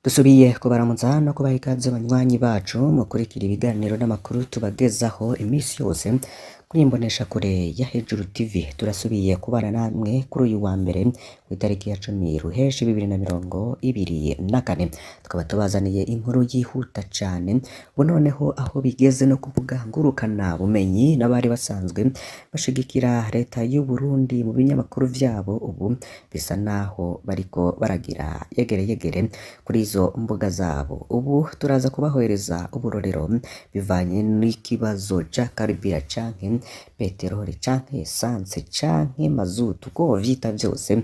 Dusubiye kubaramutsa no kubaha ikaze banywanyi bacu mukurikira ibiganiro n'amakuru tubagezaho imisi yose kuri Imboneshakure ya Hejuru TV. Turasubiye kubana namwe kuri uyu wa mbere kw'itariki ya 10 Ruheshi 2024, tukaba tubazaniye inkuru yihuta cane ubu noneho aho bigeze no kuvuga ngurukana bumenyi n'abari basanzwe bashigikira leta y'u Burundi mu binyamakuru vyabo, ubu bisa naho bariko baragira yegere kuri izo mbuga zabo. Ubu turaza kubahereza uburorero bivanye n'ikibazo ca karibira canke peteroli canke esanse canke mazutu uko vyita vyose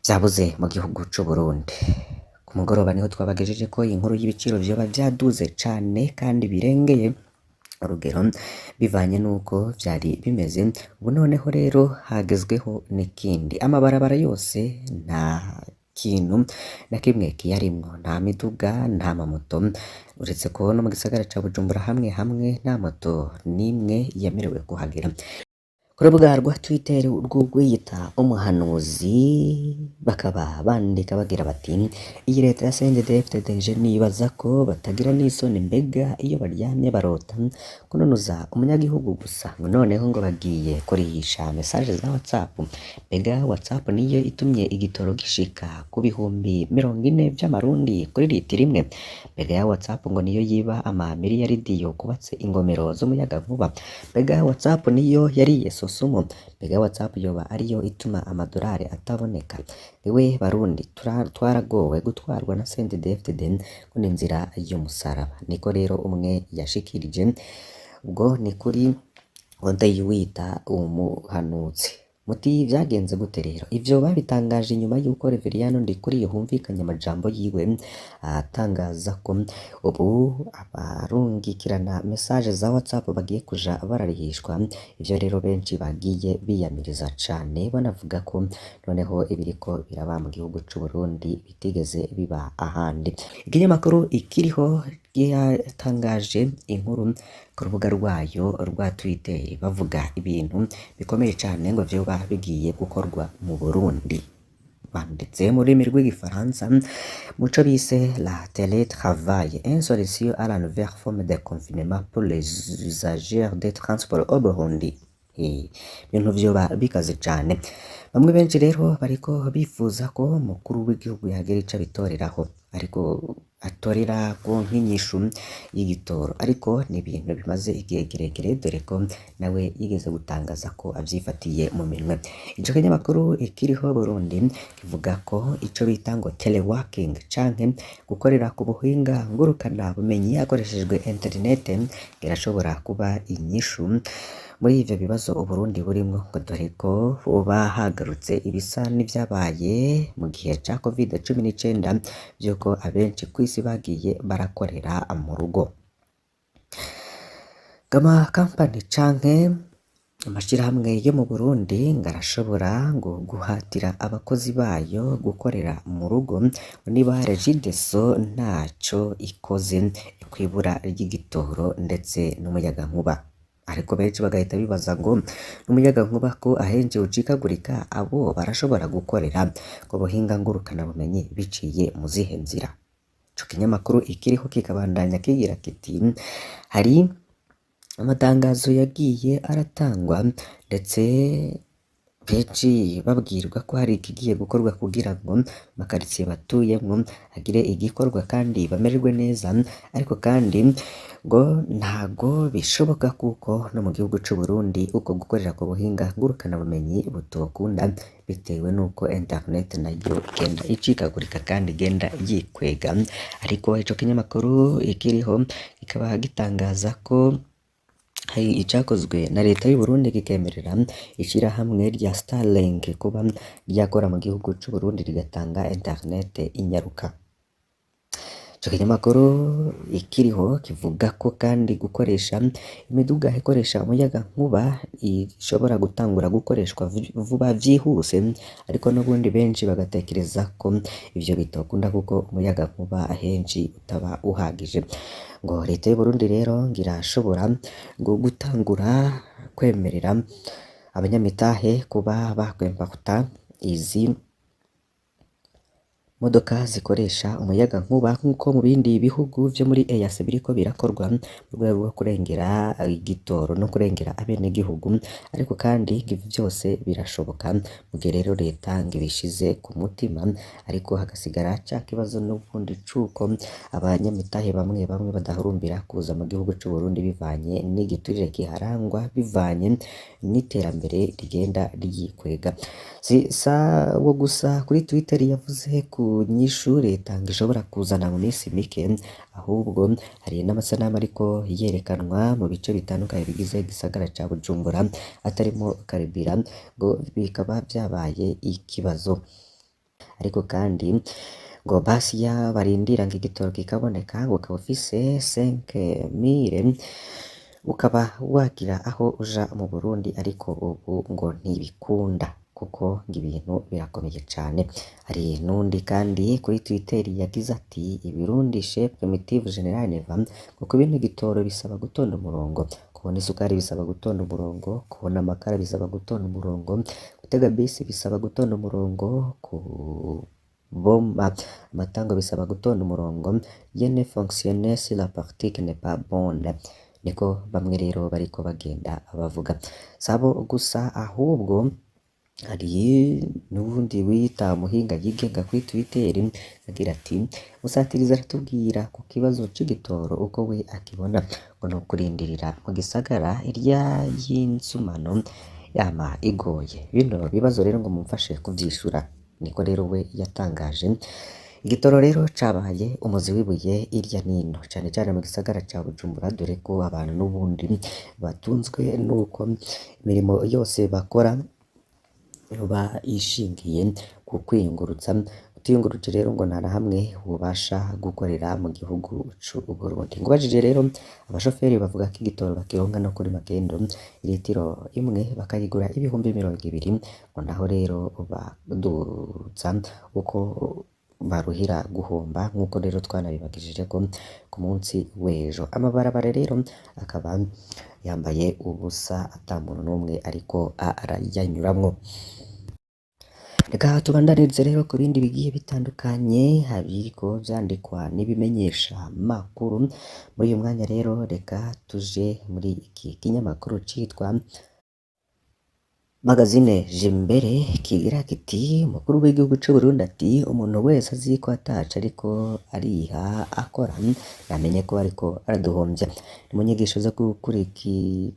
vyabuze mu gihugu c'u Burundi. Ku mugoroba niho twabagejeje ko inkuru y'ibiciro vyoba vyaduze cane kandi birengeye urugero bivanye nuko vyari bimeze. Ubu noneho rero hagezweho n'ikindi, amabarabara yose nta kintu na kimwe kiyarimwo, nta miduga nta mamoto, uretse ko no mu gisagara ca Bujumbura hamwe nta moto n'imwe yemerewe kuhagera. Ku rubuga rwa Twitter rw'uwiyita umuhanuzi bakaba bandika bagira bati iyi leta ya CNDD-FDD nibaza ko batagira n'isoni, mbega iyo baryamye barota kunonoza umunyagihugu gusa, noneho ngo bagiye kurihisha message za WhatsApp. Mbega WhatsApp niyo itumye igitoro gishika ku bihumbi 40 vy'amarundi kuri litiro imwe. Mbega ya WhatsApp ngo niyo yiba amamiliyaridi yo kubatse ingomero z'umuyagankuba. Mbega WhatsApp niyo yariye sosumo. Mbega WhatsApp yoba ariyo ituma amadolari ataboneka. Ewe Barundi twaragowe gutwarwa na CNDD-FDD ngo ni inzira y'umusaraba. Niko rero umwe yashikirije, ubwo ni kuri wita umuhanuzi. Muti vyagenze gute rero? Ivyo babitangaje nyuma yuko Reveriyano Ndikuriyo humvikanye amajambo yiwe atangaza ko ubu abarungikirana message za WhatsApp bagiye kuja bararihishwa. Ivyo rero benshi bagiye biyamiriza cane banavuga ko noneho ibiriko biraba mu gihugu c'u Burundi bitigeze biba ahandi. Ikinyamakuru ikiriho yatangaje inkuru ku rubuga rwayo rwa Twitter bavuga ibintu bikomeye cane ngo vyoba bigiye gukorwa mu Burundi. Banditse mu rurimi rw'igifaransa muco bise la télétravail, une solution à la nouvelle forme de confinement pour les usagers des transports au Burundi. Ibintu vyoba bikaze cane. Bamwe benshi rero bariko bifuza ko mukuru w'igihugu yagira ico bitoreraho, ariko atorera ko nk'inyishu y'igitoro, ariko ni ibintu bimaze igihe kirekire dore ko nawe yigeze gutangaza ko avyifatiye mu minwe. Ico kinyamakuru ikiriho Burundi kivuga ko ico bita ngo teleworking canke gukorera ku buhinga ngurukana bumenyi hakoreshejwe internet irashobora kuba inyishu muri ivyo bibazo Uburundi burimwo, ngo dore ko uba hagarutse ibisa n'ivyabaye mu gihe ca COVID-19 vyuko abenshi kw'isi bagiye barakorera mu rugo. Gama company canke amashirahamwe yo mu Burundi ngarashobora ngo guhatira abakozi bayo gukorera mu rugo niba Regideso ntaco ikoze kwibura ry'igitoro ndetse n'umuyagankuba. Ariko benshi bagahita bibaza ngo n'umuyagankuba ko ahenje ucikagurika, abo barashobora gukorera ku buhinga ngurukana bumenyi biciye mu zihe nzira? Ico kinyamakuru ikiriho kikabandanya kigira kiti hari amatangazo yagiye aratangwa ndetse benshi babwirwa ko hari ikigiye gukorwa kugira ngo makaritsiye batuyemwo hagire igikorwa kandi bamererwe neza, ariko kandi ngo ntago bishoboka kuko no mu gihugu c'u Burundi uko gukorera ku buhinga ngurukana bumenyi butokunda bitewe nuko internet nayo igenda icikagurika kandi igenda yikwega. Ariko ico kinyamakuru ikiriho kikaba gitangaza ko hari icakozwe na leta y'u Burundi kikemerera ishirahamwe rya Starlink kuba ryakora mu gihugu c'u Burundi rigatanga internet inyaruka. Ico kinyamakuru ikiriho kivuga ko kandi gukoresha imiduga ikoresha umuyagankuba ishobora gutangura gukoreshwa vuba vyihuse, ariko n'ubundi benshi bagatekereza ko ivyo bitokunda kuko umuyagankuba ahenshi utaba uhagije. Ngo leta y'u Burundi rero ngirashobora ngo gutangura kwemerera abanyamitahe kuba bakwembakuta izi modoka zikoresha umuyagankuba nk'uko mu bindi bihugu vyo muri EAC biriko birakorwa mu rwego rwo kurengera igitoro no kurengera abenegihugu, ariko kandi ibi vyose birashoboka mu gihe rero leta ngo ibishize ku mutima, ariko hagasigara ca kibazo n'ubundi cuko abanyamitahe bamwe bamwe badahurumbira kuza mu gihugu c'u Burundi bivanye n'igiturire kiharangwa, bivanye n'iterambere rigenda ryikwega. Si sawo gusa kuri Twitter yavuze ku nyishu leta ngo ishobora kuzana mu minsi mike, ahubwo hari n'amasanamu ariko yerekanwa mu bice bitandukanye bigize igisagara ca Bujumbura atarimo karibira, ngo bikaba vyabaye ikibazo. Ariko kandi ngo basi barindira ngo igitoro kikaboneka ngo ukaba ufise 5000 ukaba wagira aho uja mu Burundi, ariko ubu ngo ntibikunda kuko ngo ibintu birakomeye cane. Hari n'undi kandi kuri Twitter yagize ati Ibirundi chef primitive General Neva ngo kubona igitoro bisaba gutonda umurongo, kubona isukari bisaba gutonda umurongo, kubona amakara bisaba gutonda umurongo, gutega bisi bisaba gutonda umurongo, bomba amatango bisaba gutonda umurongo, je ne fonctionne si la partie qui n'est pas bonne. Niko bamwe rero bariko bagenda bavuga. Sabo gusa ahubwo hari n'ubundi wita muhinga yigenga kuri Twitter agira ati Musatirizi aratubwira ku kibazo c'igitoro uko we akibona, ngo no kurindirira mu gisagara irya y'insumano yama igoye. Bino bibazo rero ngo mumfashe kuvyishura, niko rero we yatangaje. Igitoro rero cabaye umuzi w'ibuye irya nino cane cane mu gisagara ca Bujumbura, dore ko abantu n'ubundi batunzwe nuko imirimo yose bakora yoba ishingiye ku kwiyungurutsa. Utiyunguruje rero ngo nta na hamwe wobasha gukorera mu gihugu c'u Burundi. Ngubajije rero abashoferi bavuga ko igitoro bakironka no kuri magendo, litiro imwe bakayigura ibihumbi 200, ngo naho rero baduza uko baruhira guhomba, nk'uko rero twanabibagishije ko ku munsi w'ejo. Amabarabara rero akaba yambaye ubusa ata muntu n'umwe ariko arayanyuramwo. Reka tubandanirize rero ku bindi bigiye bitandukanye biriko vyandikwa n'ibimenyesha makuru. Muri uyu mwanya rero reka tuje muri iki kinyamakuru citwa Magazine Jimbere kigira kiti umukuru w'igihugu c'u Burundi ati umuntu wese azi ko ataca ariko ariha akora yamenye ko ariko araduhombya. Ni mu nyigisho zo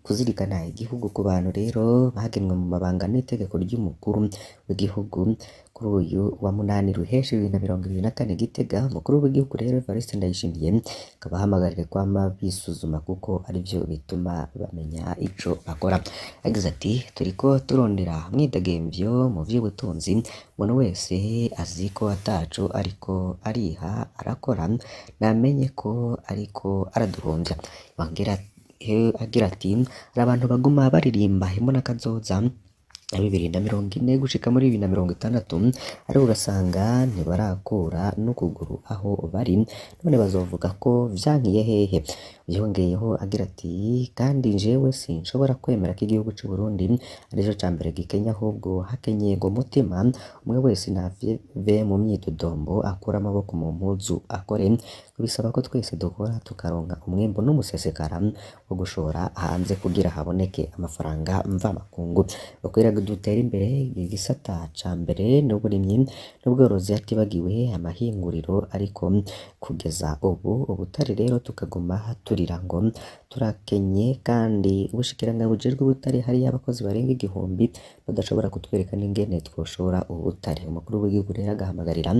kuzirikana igihugu ku bantu rero bagenwe mu mabanga n'itegeko ry'umukuru w'igihugu kuri uyu wa 8 Ruheshi 2024 Gitega. Umukuru w'igihugu rero Evariste Ndayishimiye akaba ahamagarira kwama bisuzuma kuko arivyo bituma bamenya ico bakora. Yagize ati turiko turondera mwidegemvyo mu vy'ubutunzi, umuntu wese azi ko ataco ariko ariha arakora namenye ko ariko araduhombya. Wongera agira ati hari abantu baguma baririmba imbona kazoza ya 2040 gushika muri 2060, ariko ugasanga ntibarakura n'ukuguru aho bari, none bazovuga ko vyankiye hehe. Yongeyeho agira ati kandi jewe sinshobora kwemera ko igihugu c'u Burundi arico ca mbere gikenya, ahubwo hakenyeye ngo mutima umwe wese nave mu myidodombo akura amaboko mu mpuzu akore. Bisaba ko twese dukora tukaronka umwimbu n'umusesekara wo gushora hanze kugira haboneke amafaranga mvamakungu. Bakwira dutera imbere igisata ca mbere n'uburimyi n'ubworozi, hatibagiwe amahinguriro, ariko kugeza ubu ubutare rero tukaguma turira ngo turakenye, kandi ubushikiranganji bujejwe ubutare hariyo abakozi barenga 1000 badashobora kutwereka n'ingene twoshora ubutare. Umukuru w'igihugu rero agahamagarira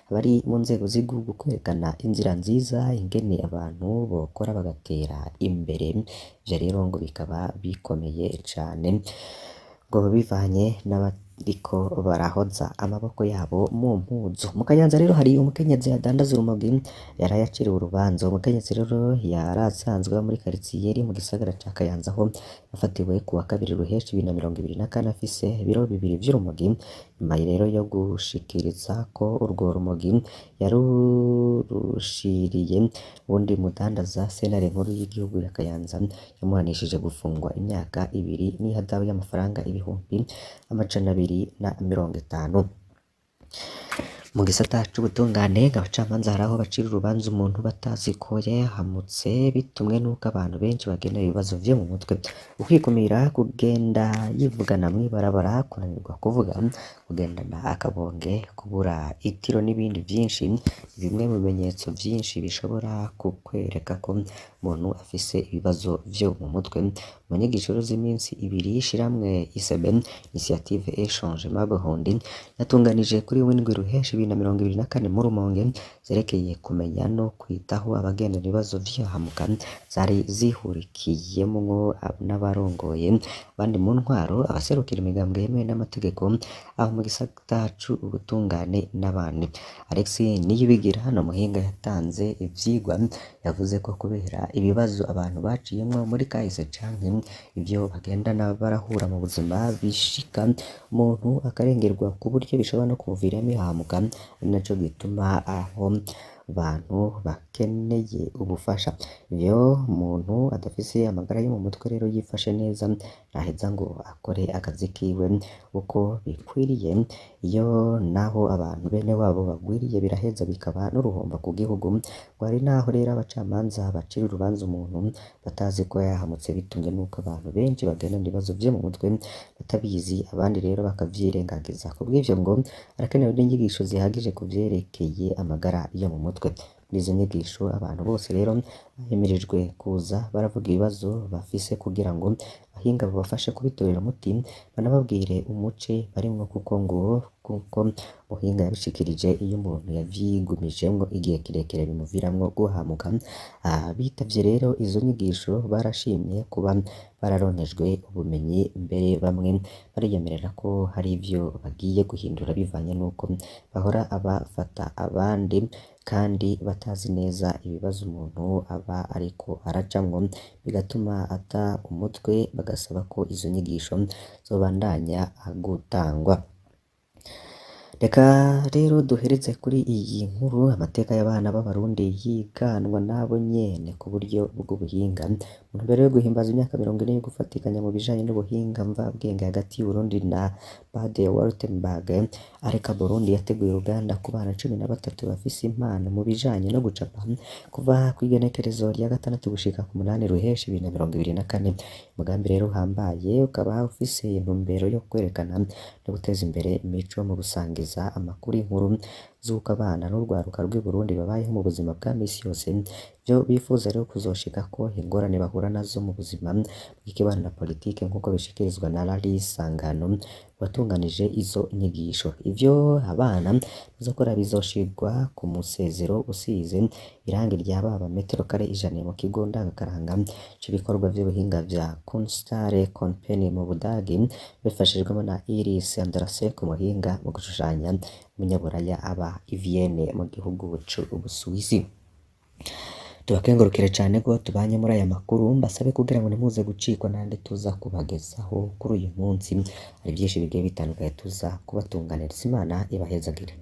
abari mu nzego z'igihugu kwerekana inzira nziza ingene abantu bokora bagatera imbere. Ivyo rero ngo bikaba bikomeye cane ngo bivanye n'abariko barahoza amaboko yabo mu mpuzu. Mu Kayanza rero hari umukenyezi adandaza urumogi yarayaciriwe urubanza. Umukenyezi rero yarasanzwe muri quartier iri mu gisagara ca Kayanza aho yafatiwe ku wa 2 Ruheshi 2024 afise ibiro 2 vy'urumogi. Nyuma rero yo gushikiriza ko urwo rumogi yarurushiriye uwundi mudandaza, sentare nkuru y'igihugu ya Kayanza yamuhanishije gufungwa imyaka 2 n'ihadabu y'amafaranga 250. Mu gisata c'ubutungane abacamanza hari aho bacira urubanza umuntu batazi ko yahamutse bitumwe n'uko abantu benshi bagendana ibibazo vyo mu mutwe. Ukwikumira, kugenda yivugana mw'ibarabara, kunanirwa kuvuga, kugendana akabonge, kubura itiro n'ibindi vyinshi, bimwe mu bimenyetso vyinshi bishobora kukwereka ko umuntu afise ibibazo vyo mu mutwe. Mu nyigisho z'iminsi ibiri ishirahamwe ICB Initiative et Changement Burundi yatunganije kuri w'indwi ruheshi 2024 mu Rumonge zerekeye kumenya no kwitaho abagendana ibibazo vy'ahamuka zari zihurikiyemwo n'abarongoye abandi mu ntwaro, abaserukira imigambwe yemewe n'amategeko aho mu gisata c'ubutungane n'abandi. Alexis Niyibigira no muhinga yatanze ivyigwa yavuze ko kubera ibibazo abantu baciyemwo muri kahise canke ivyo bagendana barahura mu buzima bishika umuntu akarengerwa ku buryo bishobora no kumuviramo ihamuka, ari naco gituma aho bantu bakeneye ubufasha. Iyo umuntu adafise amagara yo mu mutwe rero yifashe neza ntaheza ngo akore akazi kiwe uko bikwiriye. Iyo naho abantu bene wabo bagwiriye biraheza bikaba n'uruhombo ku gihugu. Ngo hari naho rero abacamanza bacira urubanza umuntu batazi ko yahamutse bitumye n'uko abantu benshi bagendana ibibazo vyo mu mutwe batabizi, abandi rero bakavyirengagiza. Kubw'ivyo ngo harakenewe n'inyigisho zihagije ku vyerekeye amagara yo mu mutwe. Muri izo nyigisho abantu bose rero bahimirijwe kuza baravuga ibibazo bafise kugira ngo abahinga babafashe kubitorera umuti, banababwire umuce barimwo kuko muhinga yabishikirije iyo umuntu yavyigumijemwo igihe kirekire bimuviramwo guhamuka. Bitavye rero izo nyigisho barashimye kuba bararonkejwe ubumenyi, mbere bamwe bariyemerera ko hari ivyo bagiye guhindura bivanye n'uko bahora abafata abandi kandi batazi neza ibibazo umuntu aba ariko aracamwo, bigatuma ata umutwe, bagasaba ko izo nyigisho zobandanya gutangwa. Reka rero duhereze kuri iyi nkuru. Amateka y'abana b'Abarundi yiganwa nabo nyene ku buryo bw'ubuhinga mu ntumbero yo guhimbaza imyaka 40 yo gufatikanya mu bijanye n'ubuhinga mvabwenge hagati y'Uburundi na Baden-Württemberg. Areka Burundi yateguye uruganda ku bana 13 bafise impano mu bijanye no gucapa kuva kw'igenekerezo rya 6 gushika ku 8 ruheshi 2024. Umugambi rero uhambaye ukaba ufise intumbero yo kwerekana no guteza imbere imico mu gusangiza amakuru inkuru z'uko abana n'urwaruka rw'i Burundi babayeho mu buzima bwa misi yose. Vyo bifuza rero kuzoshika ko ingorane bahura nazo mu buzima bw'ikibano na politike nk'uko bishikirizwa na Larry Sangano watunganije izo nyigisho. Ivyo abana bazokora bizoshirwa ku musezero usize irangi rya baba metero kare 100 mu kigo ndangakaranga c'ibikorwa vy'ubuhinga vya Kunsthalle Company mu Budagi bifashijwemo na Iris Andrasek umuhinga mu gushushanya umunyaburaya aba i Vienne mu gihugu c'Ubusuwisi. Tubakengurukire cane ko tubanye muri aya makuru, mbasabe kugira ngo ntimuze gucikwa nande tuza kubagezaho kuri uyu munsi. Hari byinshi bigiye bitandukanye tuza kubatunganiriza. Imana ibahezagire.